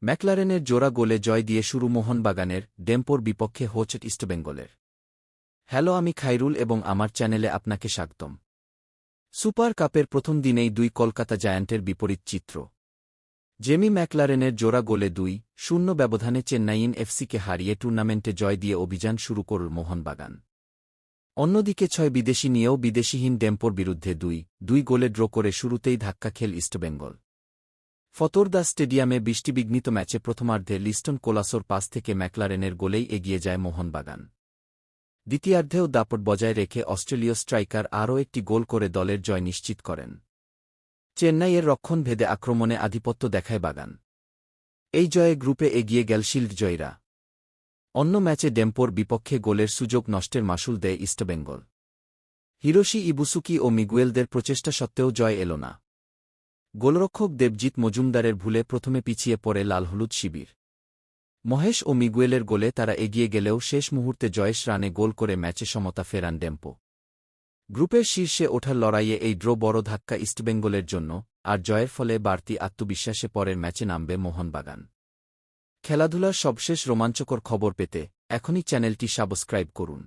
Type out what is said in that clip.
ম্যাকলারেনের জোড়া গোলে জয় দিয়ে শুরু মোহনবাগানের, ডেম্পোর বিপক্ষে হোচ ইস্টবেঙ্গলের। হ্যালো, আমি খাইরুল এবং আমার চ্যানেলে আপনাকে স্বাগতম। সুপার কাপের প্রথম দিনেই দুই কলকাতা জায়ান্টের বিপরীত চিত্র। জেমি ম্যাকলারেনের জোড়া গোলে ২-০ ব্যবধানে চেন্নাইইন এফসিকে হারিয়ে টুর্নামেন্টে জয় দিয়ে অভিযান শুরু করল মোহনবাগান। অন্যদিকে ৬ বিদেশি নিয়েও বিদেশিহীন ডেম্পোর বিরুদ্ধে ২-২ গোলে ড্র করে শুরুতেই ধাক্কা খেল ইস্টবেঙ্গল। ফতোরদা স্টেডিয়ামে বৃষ্টিবিঘ্নিত ম্যাচে প্রথমার্ধে লিস্টন কোলাসোর পাস থেকে ম্যাকলারেনের গোলেই এগিয়ে যায় মোহনবাগান। দ্বিতীয়ার্ধেও দাপট বজায় রেখে অস্ট্রেলীয় স্ট্রাইকার আরও একটি গোল করে দলের জয় নিশ্চিত করেন। চেন্নাইয়ের রক্ষণভেদে আক্রমণে আধিপত্য দেখায় বাগান। এই জয়ে গ্রুপে এগিয়ে গেল শিল্ড জয়ীরা। অন্য ম্যাচে ডেম্পোর বিপক্ষে গোলের সুযোগ নষ্টের মাশুল দেয় ইস্টবেঙ্গল। হিরোশি ইবুসুকি ও মিগুয়েলদের প্রচেষ্টা সত্ত্বেও জয় এল না। গোলরক্ষক দেবজিৎ মজুমদারের ভুলে প্রথমে পিছিয়ে পড়ে লালহলুদ শিবির। মহেশ ও মিগুয়েলের গোলে তারা এগিয়ে গেলেও শেষ মুহূর্তে জয়েশ রানে গোল করে ম্যাচে সমতা ফেরান ডেম্পো। গ্রুপের শীর্ষে ওঠার লড়াইয়ে এই ড্র বড় ধাক্কা ইস্টবেঙ্গলের জন্য, আর জয়ের ফলে বাড়তি আত্মবিশ্বাসে পরের ম্যাচে নামবে মোহনবাগান। খেলাধুলার সবশেষ রোমাঞ্চকর খবর পেতে এখনই চ্যানেলটি সাবস্ক্রাইব করুন।